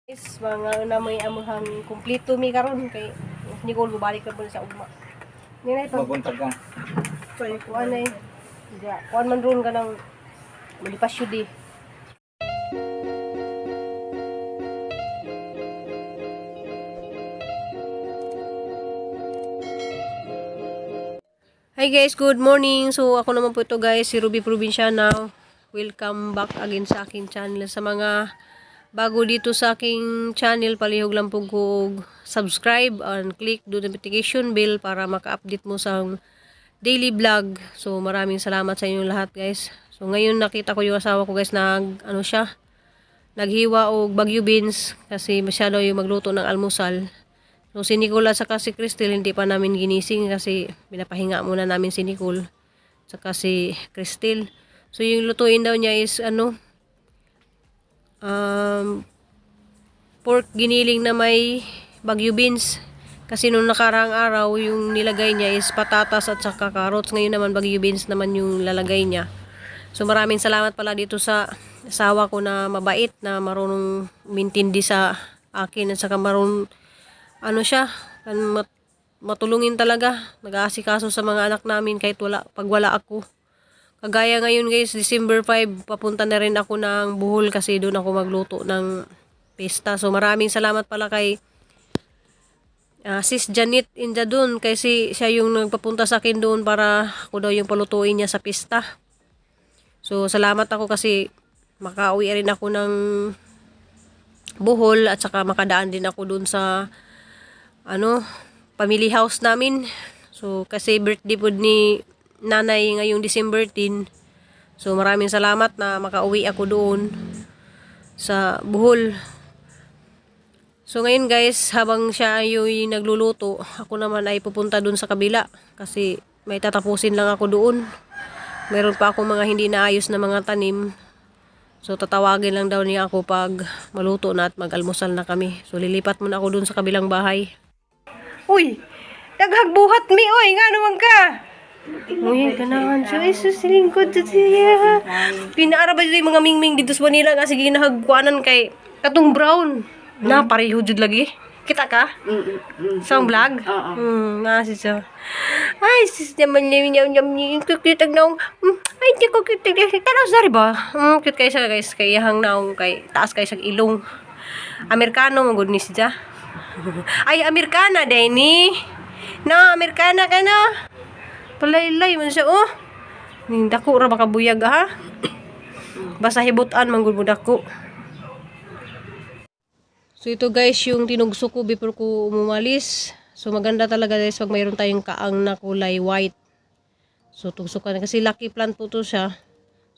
Guys, mga na may amuhang kumplito mi karon kay Nicole bubalik na po sa ugma. Nina ito. Mabuntag ka. So, kuan ay. Ja, kuan man ron ka ng malipasyo di. Hi guys, good morning. So ako naman po ito guys, si Ruby Provinciana. Welcome back again sa aking channel. Sa mga bago dito sa aking channel, palihog lang po kung subscribe and click the notification bell para maka-update mo sa daily vlog. So maraming salamat sa inyo lahat guys. So ngayon nakita ko yung asawa ko guys, naghiwa og bagyo beans kasi masyado yung magluto ng almusal. So si Nicole at saka si Crystal hindi pa namin ginising kasi pinapahinga muna namin si Nicole saka si Crystal. So yung lutuin daw niya is pork giniling na may bagyo beans. Kasi nung nakaraang araw yung nilagay niya is patatas at saka carrots. Ngayon naman bagyo beans naman yung lalagay niya. So maraming salamat pala dito sa asawa ko na mabait, na marunong umintindi sa akin at saka marunong matulungin talaga. Nag-aasikaso sa mga anak namin kahit pag wala ako. Kagaya ngayon guys, December 5, papunta na rin ako ng Bohol kasi doon ako magluto ng pesta. So maraming salamat pala kay Sis Janet Inja doon kasi siya yung nagpapunta sa akin doon para ako daw yung palutuin niya sa pesta. So salamat ako kasi makauwi rin ako ng Bohol at saka makadaan din ako doon sa family house namin. So kasi birthday po ni nanay ngayong December 10. So maraming salamat na makauwi ako doon sa Bohol. So ngayon guys, habang siya yung nagluluto, ako naman ay pupunta doon sa kabila kasi may tatapusin lang ako doon. Meron pa akong mga hindi naayos na mga tanim. So tatawagin lang daw niya ako pag maluto na at mag-almusal na kami. So lilipat muna ako doon sa kabilang bahay. Uy! Daghagbuhat mi! Uy! Nga naman ka! Uy, ganahan siya. Ay, susilingkod siya. Pinaara ba yung mga mingming dito sa Manila nga sige nahagkuanan kay katong brown. Na, pareho jud lagi. Kita ka? Sa vlog? Nga siya. Ay, sis naman niya yung cute nang. Ay, di ko cute. Tanaw sari ba? Cute kayo siya guys. Kaya hang naong kay taas kayo sa ilong. Amerikano mo good ni siya. Ay, Amerikana Denny. Na, Amerikana ka na. Palaylay man siya, oh. Dako ra baka buyag, ha? Basta hibutan, manggul mo dako. So, ito guys, yung tinugso ko before ko umalis. So, maganda talaga guys pag mayroon tayong kaang na kulay white. So, tugsukan. Kasi lucky plant po to siya.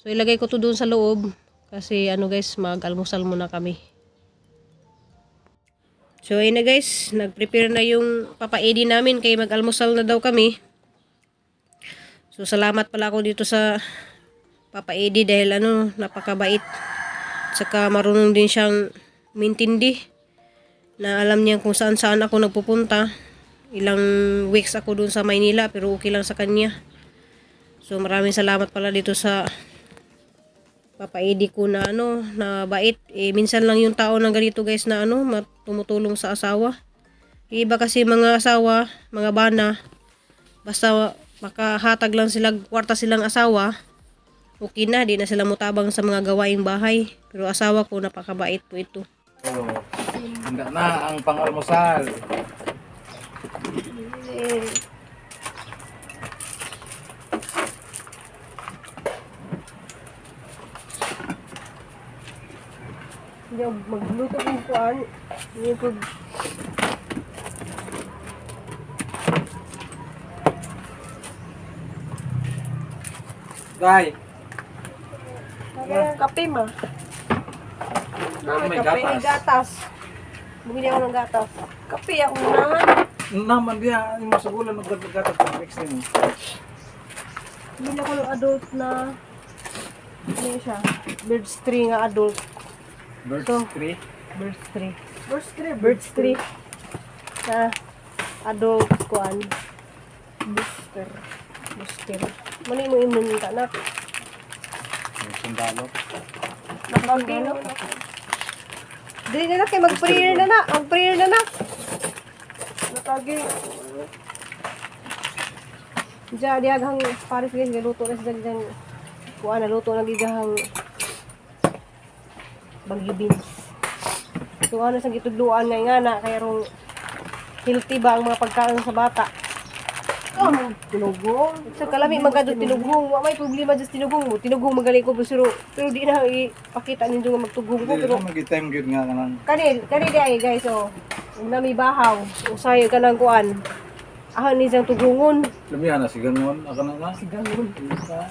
So, ilagay ko to doon sa loob. Kasi, guys, mag-almusal muna kami. So, ayun na guys. Nag-prepare na yung Papa Eddie namin. Kaya mag-almusal na daw kami. So, salamat pala ako dito sa Papa Eddie dahil napakabait. Saka marunong din siyang umintindi. Na alam niya kung saan ako nagpupunta. Ilang weeks ako dun sa Maynila pero okay lang sa kanya. So, maraming salamat pala dito sa Papa Eddie ko na na bait. Minsan lang yung tao na ganito guys na tumutulong sa asawa. Iba kasi mga asawa, mga bana, basta makahatag lang sila, kwarta silang asawa, okay na, di na sila mutabang sa mga gawaing bahay. Pero asawa ko, napakabait po ito. Oh, handa na ang pang-almusal. Hindi ako magluto ng kuwan. Hindi ko... Guy, Kape ma. may Kape, may gatas. Bumili ako ng gatas. Kape ako naman. naman diya, yung masugulan magdagdagat ng next time. Bumili ako ng adult na... Ano siya? Birds 3 nga adult. Birds So, 3. Birds 3. Birds 3. Na adult kuan. Booster. Mali mo imunta na. Sundalo. Nakakagino. Dili na kay mag-prayer na na. Mag-prayer na na. Nakagi. Diyan, diyaghang Paris guys, galuto na siya dyan. Kuha na, luto na gigahang bagyo beans. So ano sa gitudluan nga na, kaya rong healthy ba ang mga pagkain sa bata. Tinugong. Sa kalami magkado tinugong, wa may problema just tinugong mo. Tinugong magaling ko pero di na ipakita ninyo nga magtugong ko pero Mag-time good nga kanang. kani di ay guys oh. Ug nami bahaw, usay ka nang kuan. Ahon ni siyang tugungon. Lumihan na si Ganon. Ako na nga.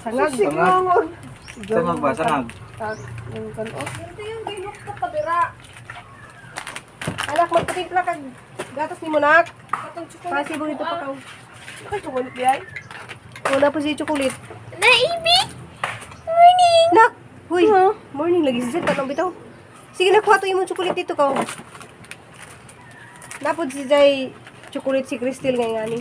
Sangag. Sangag. Sangag ba? Sangag. Yung kan oh. Ito yung ginok ka pabira. Anak magpatimpla kag gatas ni mo nak. Katong chocolate. Kasi dito pa kaw. Ay chocolate di ay. Wala pa si chocolate. Naibi! Morning! Nak! Huy! Morning lagi si Zen. Tanong bitaw. Sige, nakuha to yung chocolate dito ka. Napod si Jay chocolate si Crystal ngayon nga ni.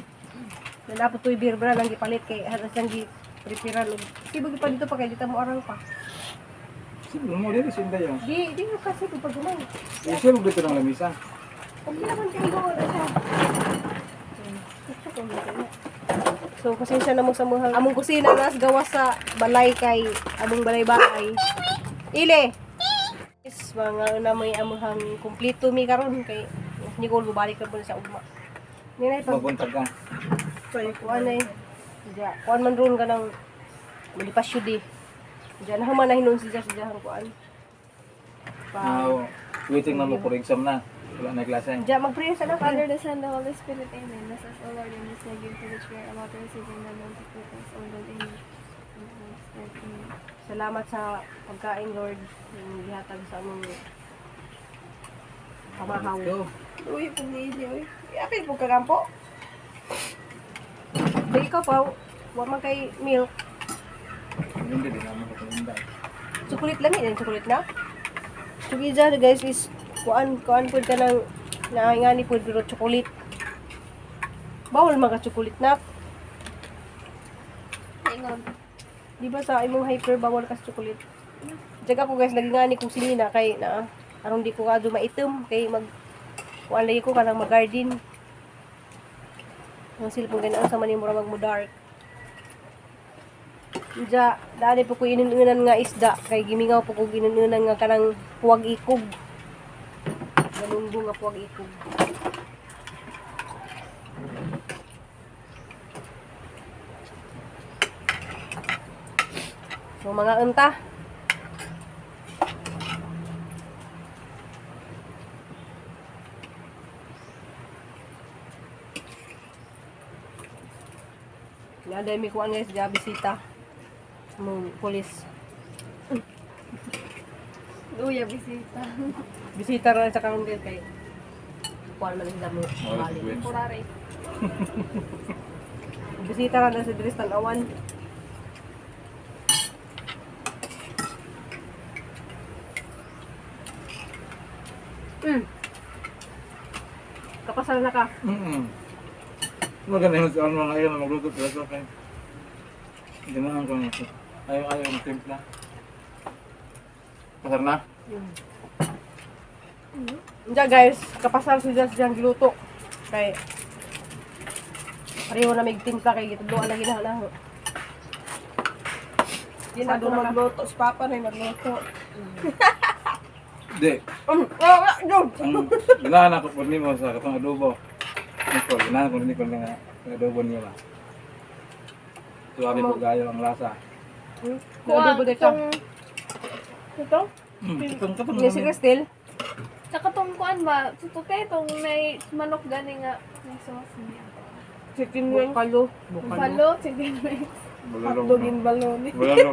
Napod to yung beer bra lang gipalit kay hatas lang gi-preparean. Sige, bagi pa dito pa kay dito mo arang pa. Sige mo dito si Inday. Di mo kasi kung pagumay. Isa mo dito ng lamisa. Okay naman kayo doon. So, pasensya na mo sa mga among kusina nas gawas sa balay kay among balay-balay. Ile! Is mga na may amuhang kumpleto mi karon kay Nicole bubalik na po sa ugma. Ninay pag Mabuntag ka. kuan ay ja kuan man ron ka nang malipasyo di. Diyan na man nahinon si Jess diyan kuan. Now, waiting na mo for exam na. Wala na klase. Diyan mag-pray sa na Father, the Son, the Holy Spirit, Amen. Bless us, O Lord, in this day, gift to which we are about to receive in the name of Jesus, O Lord, Amen. In the Holy Spirit, Amen. Salamat sa pagkain, Lord. Yung gihatag sa among pamahaw. Let's go. Uy, pumili, uy. Yapin po kagampo. Dahil ikaw pa, huwag man kay milk. Hindi din naman ko Inday. Chocolate lang yun, chocolate na. Chocolate dyan, guys, is kuan po ka ng naingani po pero chocolate. Bawal mga chocolate na. Ingon. Di ba sa imong hyper bawal ka sa chocolate? Jaga ko guys, nagingani kong sinina kay na aron di ko kadto maitom kay mag kuan lagi ko kanang mag-garden. Ang silpong ganaan sa manimura mag-dark. Ja, dali po ko inununan nga isda kay gimingaw po ko ginununan nga kanang puwag ikog. Galunggo nga puwag ikog. So mga unta. Naday mi kuan guys, ja bisita. Mong pulis. Uya, bisita. Bisita ra sa karon din kay kuan man sila mo. balik. Purari. Bisita ra na sa Dres Tanawan. Kapasal na ka. Maganda yun sa ano ngayon na magluto pero so kay. Ganahan ko nito. Ayaw yung timpla. Pasar na? Diyan guys, kapasal sila siyang giluto. Kay pareho na may timpla kay gituloan lagi na lang. Ginado magluto. Si Papa na yung magluto. Di. Ang ganahan ako po nimo sa katong adobo. Nicole, ganahan ko ni Nicole nga ang adobo niya ba. Suwabe po gayo ang lasa. Kuha ba dito? Ito? Katong Ni si Cristel. Sa katong kuan ba? Tutuke itong may manok gani nga. May sauce niya. Chicken wing. Bukalo. Buffalo, chicken wings. Hotdog in baloney. Bulalo.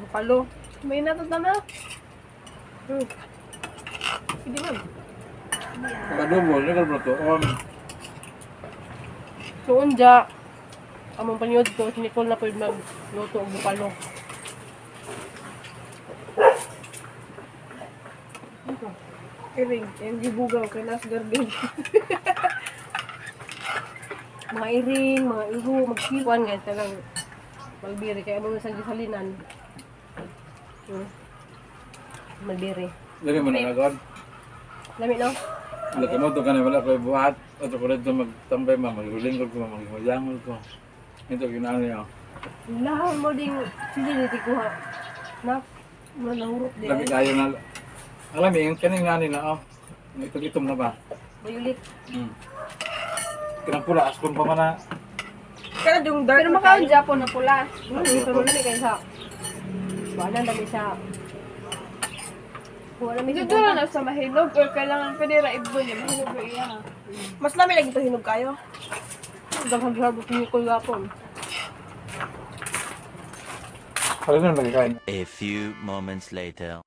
Bukalo. May natatama. Hindi man. Adobo, Nicole bro to. So unja among panyod ko si Nicole na pwede magluto og bukalo. Iring, yung gibugaw kay Nas Garden. Mga iring, mga iho, magsiwan guys tagang malbiri kaya mo sa gisalinan. Malbiri. Dali mo na agad. Lami no. Laki mo to ka na wala ko buhat. Ato ko dito magtambay maglingkod ko magmayangol ko. Ito ginano niya. Lahan mo ding hindi niti kuha. Nak, mo nahurot di Lagi ay. tayo na. Alam mo yung kaning nani na oh. Itom na ba? Bayulit. Kinang pula askon pa man na. Kana dung dark. Pero makaon Japon na pula. Ito mo lami kay sa. Wala dami sa. Wala mi Dito na sa mahinog or kailangan pwede ra ibon niya. Mahinog ra iya. Mas lami lagi to hinog kayo. Daghang giharbot ni ko gapon. Kaya na lagi kain. A few moments later.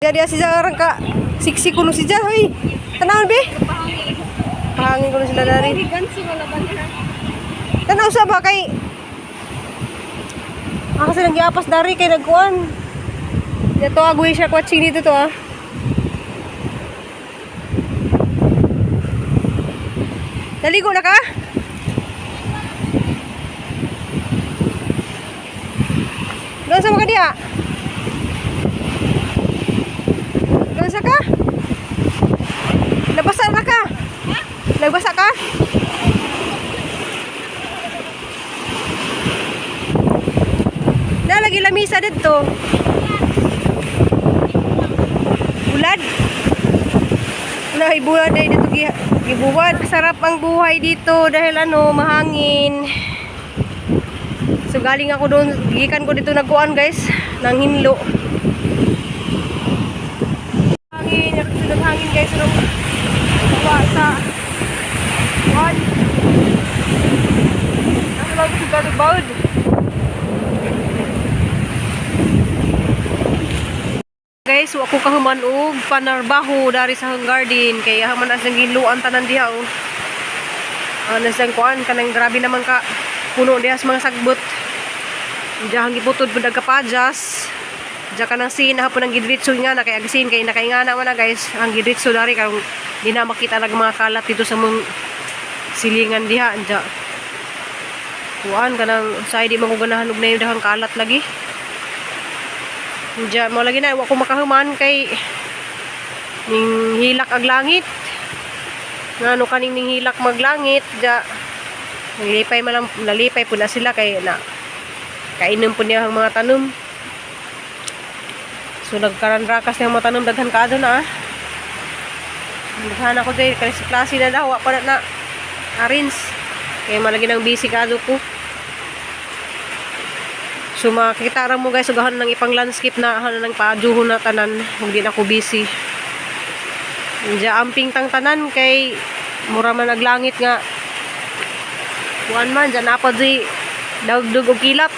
Dia si Jarang ka siksi kuno si Jar hoy. Tanaw be. Hangin kuno sila dari. Gansi wala ba niya? Tanaw sa ba kay ako silang giapas dari kay nagkuan. Dito agwi siya coaching dito to ah. Naligo na ka? Doon sa mga dia. Nagbasa ka? Nagbasa na ka? Nagbasa ka? Nalagi lamisa dito. Bulad. Buwan dahil dito gibuwad. Sarap ang buhay dito dahil mahangin. So galing ako doon, gikan ko dito nagkuan guys, nang hinlo. Hangin, nakasunod hangin guys, nung kuha sa kuhan. Nasa lang ko sa bawd. Guys, wa ko kahuman og panarbaho dari sa hang garden kay haman as nang hinluan tanan diha oh. Nasang kuan kanang grabe naman ka puno diha sa mga sagbot. Diyan giputod pud kapajas. Diyan ka nang sin hapon ang gidritso nga na kay agsin kay nakaingana man na guys ang gidritso dari karong di na makita nag mga kalat dito sa mong silingan diha diyan. Kuan kanang say di man ko ganahan og nayo dahang kalat lagi. Diyan mo lagi na wa ko makahuman kay ning hilak ag langit. Ngano kaning ning hilak maglangit diyan. Nalipay po na sila kay na kainom po niya ang mga tanom. So nagkaranrakas niya mga tanom daghan kaado na ah. Daghan ako dahil kasi klase na daw pa na arins. Kaya malagi nang busy kaado ko. So makikita ra mo guys ugahan nang ipang landscape na ano nang paajuhon na tanan kung di na ako busy. Diya amping tang tanan kay mura man naglangit nga. Kuan man dyan napad di dagdug og kilap.